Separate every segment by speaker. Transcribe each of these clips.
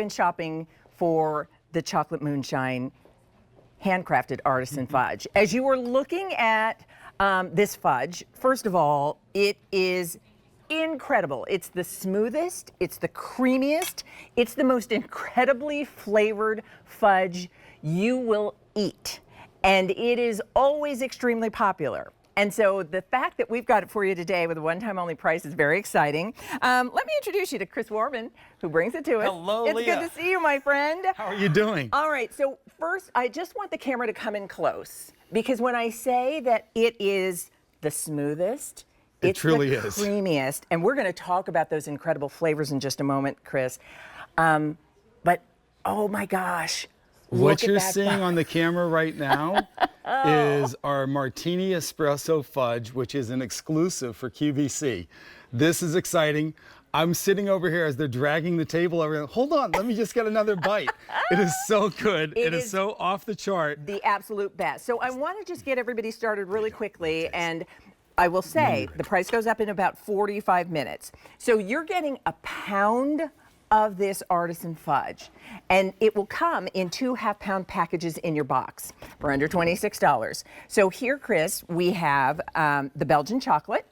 Speaker 1: been shopping for the Chocolate Moonshine Handcrafted Artisan Fudge. As you were looking at this fudge, first of all, it is incredible. It's the smoothest, it's the creamiest, it's the most incredibly flavored fudge you will eat. And it is always extremely popular. And so the fact that we've got it for you today with a one-time only price is very exciting. Let me introduce you to Chris Warman, who brings it to us.
Speaker 2: Hello,
Speaker 1: It's
Speaker 2: Leah.
Speaker 1: good to see you, my friend.
Speaker 2: How are you doing?
Speaker 1: All right, so first, I just want the camera to come in close, because when I say that it is the smoothest,
Speaker 2: It
Speaker 1: it's
Speaker 2: truly
Speaker 1: the
Speaker 2: is.
Speaker 1: creamiest, and we're going to talk about those incredible flavors in just a moment, Chris. But oh my gosh.
Speaker 2: What
Speaker 1: look at
Speaker 2: you're
Speaker 1: that
Speaker 2: seeing
Speaker 1: fudge.
Speaker 2: on the camera right now is our martini espresso fudge, which is an exclusive for QVC. This is exciting. I'm sitting over here as they're dragging the table over. Hold on, let me just get another bite. It is so good. It is so off the chart.
Speaker 1: The absolute best. So I want to just get everybody started really quickly, and I will say the price goes up in about 45 minutes. So you're getting a pound of this artisan fudge, and it will come in 2 half-pound packages in your box for under $26. So here, Chris, we have the Belgian chocolate.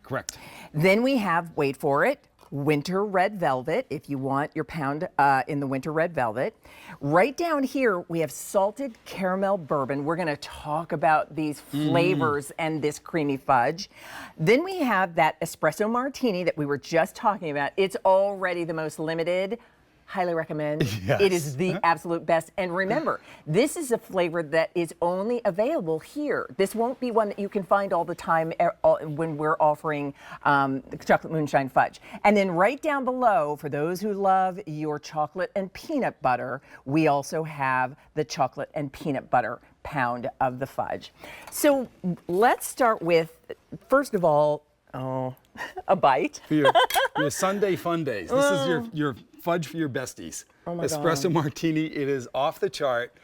Speaker 2: Correct.
Speaker 1: Then we have, wait for it, winter red velvet, if you want your pound in the winter red velvet. Right down here, we have salted caramel bourbon. We're gonna talk about these flavors and this creamy fudge. Then we have that espresso martini that we were just talking about. It's already the most limited. Highly recommend.
Speaker 2: Yes.
Speaker 1: It is the absolute best. And remember, this is a flavor that is only available here. This won't be one that you can find all the time when we're offering the Chocolate Moonshine Fudge. And then right down below, for those who love your chocolate and peanut butter, we also have the chocolate and peanut butter pound of the fudge. So let's start with, first of all, a bite.
Speaker 2: For your Sunday fun days. This is your fudge for your besties.
Speaker 1: Oh my
Speaker 2: Espresso
Speaker 1: God.
Speaker 2: martini, it is off the chart.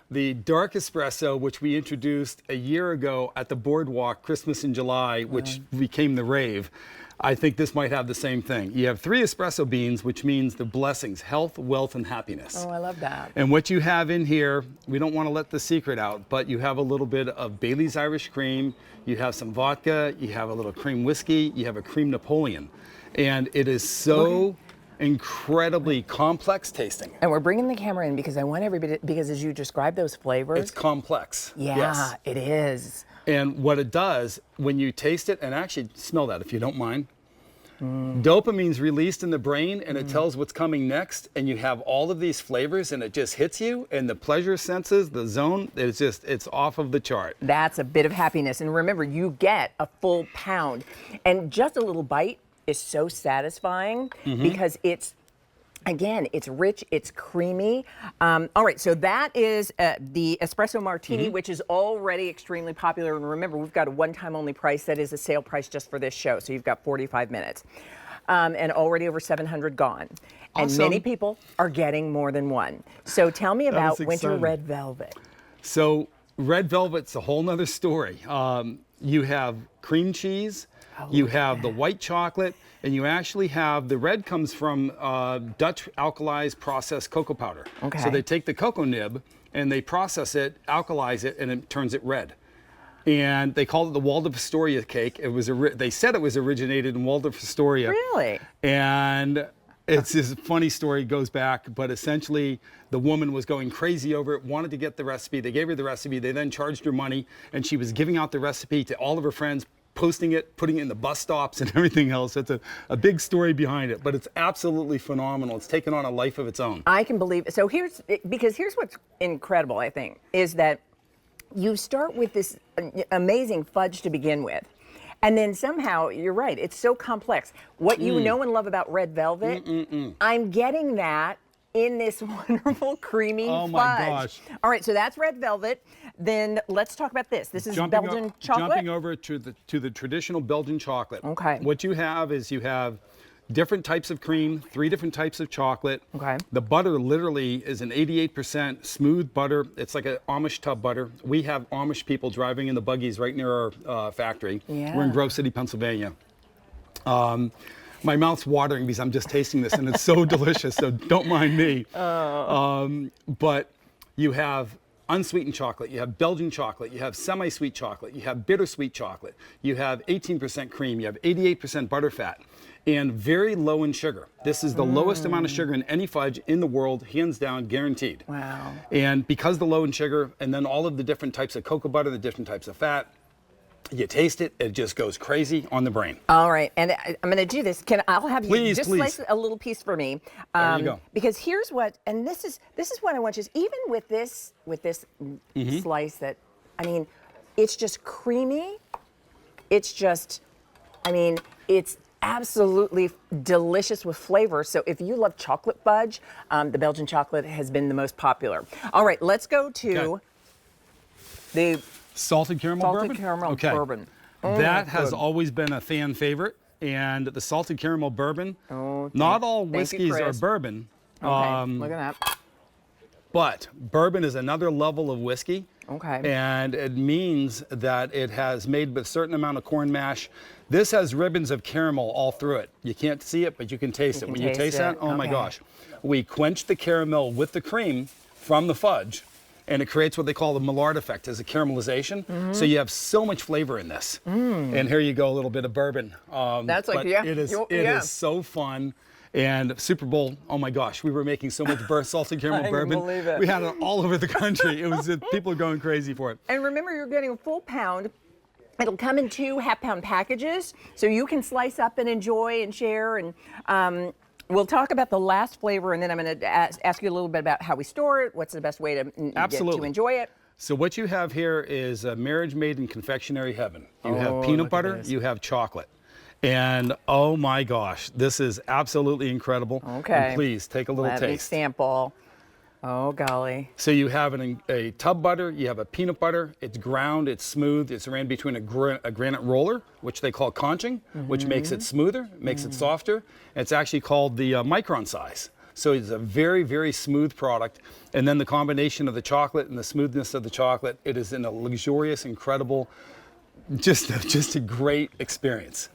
Speaker 2: The dark espresso, which we introduced a year ago at the Boardwalk, Christmas in July, which became the rave. I think this might have the same thing. You have 3 espresso beans, which means the blessings, health, wealth, and happiness.
Speaker 1: Oh, I love that.
Speaker 2: And what you have in here, we don't want to let the secret out, but you have a little bit of Bailey's Irish cream, you have some vodka, you have a little cream whiskey, you have a cream Napoleon. And it is so incredibly complex tasting.
Speaker 1: And we're bringing the camera in because I want everybody to, because as you describe those flavors.
Speaker 2: It's complex.
Speaker 1: Yeah,
Speaker 2: Yes.
Speaker 1: it is.
Speaker 2: And what it does, when you taste it, and actually smell that if you don't mind, dopamine's released in the brain and it tells what's coming next, and you have all of these flavors and it just hits you, and the pleasure senses, the zone, it's off of the chart.
Speaker 1: That's a bit of happiness. And remember, you get a full pound. And just a little bite is so satisfying because it's, again, it's rich, it's creamy. All right, so that is the espresso martini, which is already extremely popular. And remember, we've got a one-time only price. That is a sale price just for this show. So you've got 45 minutes. And already over 700 gone. And
Speaker 2: Awesome.
Speaker 1: many people are getting more than one. So tell me about
Speaker 2: is
Speaker 1: winter
Speaker 2: exciting.
Speaker 1: red velvet.
Speaker 2: So red velvet's a whole nother story. You have cream cheese, you have the white chocolate, and you actually have, the red comes from Dutch alkalized processed cocoa powder.
Speaker 1: Okay.
Speaker 2: So they take the cocoa nib and they process it, alkalize it, and it turns it red. And they called it the Waldorf Astoria cake. It was they said it was originated in Waldorf Astoria.
Speaker 1: Really?
Speaker 2: And it's this funny story, goes back, but essentially the woman was going crazy over it, wanted to get the recipe. They gave her the recipe. They then charged her money, and she was giving out the recipe to all of her friends, posting it, putting it in the bus stops and everything else. It's a big story behind it, but it's absolutely phenomenal. It's taken on a life of its own.
Speaker 1: I can believe it. So here's what's incredible, I think, is that you start with this amazing fudge to begin with. And then somehow, you're right, it's so complex. What you know and love about red velvet, I'm getting that in this wonderful creamy fudge.
Speaker 2: Oh my gosh.
Speaker 1: All right, so that's red velvet. Then let's talk about this. This is Belgian chocolate?
Speaker 2: Jumping over to the traditional Belgian chocolate.
Speaker 1: Okay.
Speaker 2: What you have is you have different types of cream, 3 different types of chocolate.
Speaker 1: Okay.
Speaker 2: The butter literally is an 88% smooth butter. It's like an Amish tub butter. We have Amish people driving in the buggies right near our factory.
Speaker 1: Yeah.
Speaker 2: We're in Grove City, Pennsylvania. My mouth's watering because I'm just tasting this, and it's so delicious, so don't mind me. But you have unsweetened chocolate, you have Belgian chocolate, you have semi-sweet chocolate, you have bittersweet chocolate, you have 18% cream, you have 88% butterfat, and very low in sugar. This is the lowest amount of sugar in any fudge in the world, hands down, guaranteed.
Speaker 1: Wow.
Speaker 2: And because the low in sugar, and then all of the different types of cocoa butter, the different types of fat, you taste it, it just goes crazy on the brain.
Speaker 1: All right, and I'm going to do this. I'll have you just
Speaker 2: please.
Speaker 1: slice a little piece for me.
Speaker 2: There you go.
Speaker 1: Because here's what, and this is what I want you to, even with this slice that, I mean, it's just creamy. It's just, I mean, it's absolutely delicious with flavor. So if you love chocolate fudge, the Belgian chocolate has been the most popular. All right, let's go to the
Speaker 2: salted caramel
Speaker 1: bourbon.
Speaker 2: That has always been a fan favorite. And the salted caramel bourbon, not all whiskeys are bourbon.
Speaker 1: Okay, look at that.
Speaker 2: But bourbon is another level of whiskey.
Speaker 1: Okay.
Speaker 2: And it means that it has made with a certain amount of corn mash. This has ribbons of caramel all through it. You can't see it, but you can taste it. When you taste that, oh my gosh. We quench the caramel with the cream from the fudge, and it creates what they call the Maillard effect as a caramelization. So you have so much flavor in this. And here you go, a little bit of bourbon.
Speaker 1: That's like,
Speaker 2: it is so fun. And Super Bowl, oh my gosh, we were making so much salted caramel bourbon.
Speaker 1: Believe it.
Speaker 2: We had it all over the country. It was people are going crazy for it.
Speaker 1: And remember, you're getting a full pound. It'll come in 2 half-pound packages, so you can slice up and enjoy and share. And we'll talk about the last flavor, and then I'm going to ask you a little bit about how we store it, what's the best way to get to enjoy it.
Speaker 2: So what you have here is a marriage made in confectionery heaven. You have peanut butter, you have chocolate. And oh my gosh, this is absolutely incredible.
Speaker 1: Okay.
Speaker 2: And please take a little taste.
Speaker 1: Let me sample. Oh golly.
Speaker 2: So you have a tub butter, you have a peanut butter, it's ground, it's smooth, it's ran between a granite roller, which they call conching, which makes it smoother, makes it softer. It's actually called the micron size. So it's a very, very smooth product. And then the combination of the chocolate and the smoothness of the chocolate, it is in a luxurious, incredible, just a great experience.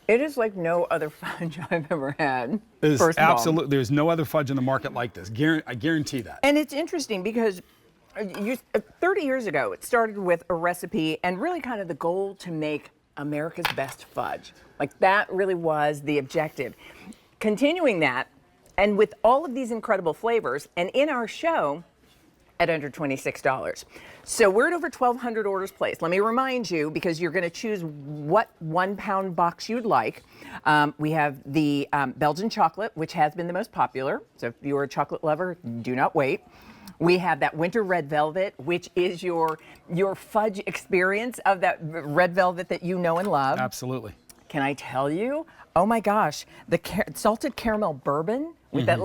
Speaker 1: It is like no other fudge I've ever had.
Speaker 2: It is absolutely. There's no other fudge in the market like this. I guarantee that.
Speaker 1: And it's interesting because 30 years ago, it started with a recipe and really kind of the goal to make America's best fudge. Like that really was the objective. Continuing that, and with all of these incredible flavors, and in our show, at under $26. So we're at over 1,200 orders placed. Let me remind you, because you're going to choose what 1 pound box you'd like. We have the Belgian chocolate, which has been the most popular. So if you're a chocolate lover, do not wait. We have that winter red velvet, which is your fudge experience of that red velvet that you know and love.
Speaker 2: Absolutely.
Speaker 1: Can I tell you? Oh my gosh, the salted caramel bourbon with that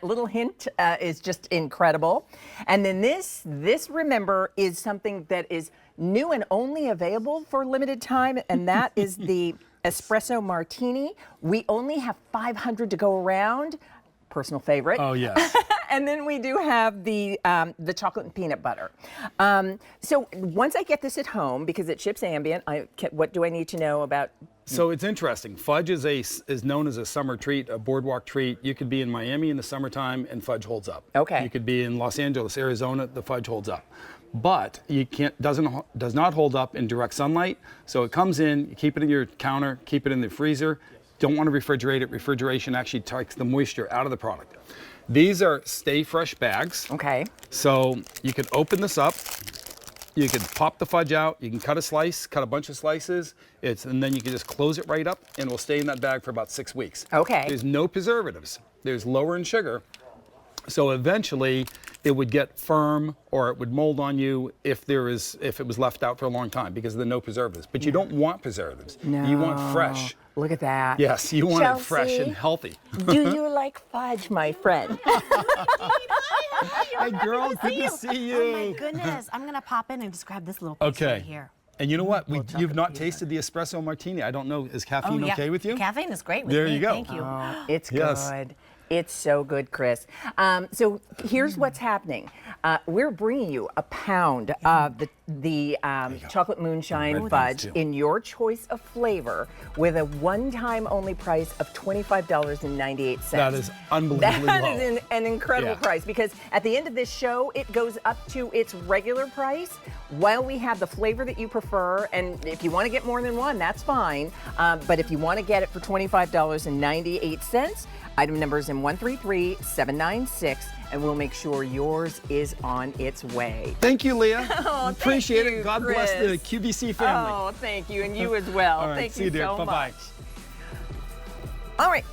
Speaker 1: little hint is just incredible. And then this remember is something that is new and only available for a limited time, and that is the Espresso martini. We only have 500 to go around. Personal favorite.
Speaker 2: Oh yes.
Speaker 1: And then we do have the chocolate and peanut butter. So once I get this at home, because it ships ambient, what do I need to know about?
Speaker 2: So it's interesting. Fudge is known as a summer treat, a boardwalk treat. You could be in Miami in the summertime and fudge holds up.
Speaker 1: Okay.
Speaker 2: You could be in Los Angeles, Arizona, the fudge holds up. But does not hold up in direct sunlight. So it comes in, you keep it in your counter, keep it in the freezer. Don't want to refrigerate it. Refrigeration actually takes the moisture out of the product. These are stay fresh bags.
Speaker 1: Okay.
Speaker 2: So you can open this up. You can pop the fudge out. You can cut a bunch of slices. And then you can just close it right up, and it will stay in that bag for about 6 weeks.
Speaker 1: Okay.
Speaker 2: There's no preservatives. There's lower in sugar. So eventually, it would get firm or it would mold on you if it was left out for a long time because of the no preservatives. But you don't want preservatives.
Speaker 1: No.
Speaker 2: You want fresh.
Speaker 1: Look at that.
Speaker 2: Yes, you want it fresh and healthy.
Speaker 1: Do you like fudge, my friend?
Speaker 2: Hey, girl, good to see you.
Speaker 3: Oh my goodness! I'm gonna pop in and just grab this little piece right here.
Speaker 2: And you know what? You've not tasted the espresso martini. I don't know. Is caffeine okay with you?
Speaker 3: Caffeine is great with
Speaker 2: there
Speaker 3: me.
Speaker 2: You go.
Speaker 3: Thank you.
Speaker 1: It's good. It's so good, Chris. So here's what's happening. We're bringing you a pound of the Chocolate Moonshine Fudge in your choice of flavor with a one-time only price of $25.98.
Speaker 2: That is unbelievably
Speaker 1: That
Speaker 2: low.
Speaker 1: is an incredible price, because at the end of this show, it goes up to its regular price while we have the flavor that you prefer. And if you want to get more than one, that's fine. But if you want to get it for $25.98, item number is in 133796, and we'll make sure yours is on its way.
Speaker 2: Thank you, Leah.
Speaker 1: Oh,
Speaker 2: Appreciate
Speaker 1: thank you,
Speaker 2: it. God bless the
Speaker 1: Chris.
Speaker 2: QVC family.
Speaker 1: Oh, thank you, and you as well.
Speaker 2: All right,
Speaker 1: Thank
Speaker 2: see
Speaker 1: you
Speaker 2: you, dear.
Speaker 1: so
Speaker 2: Bye-bye.
Speaker 1: much. All right,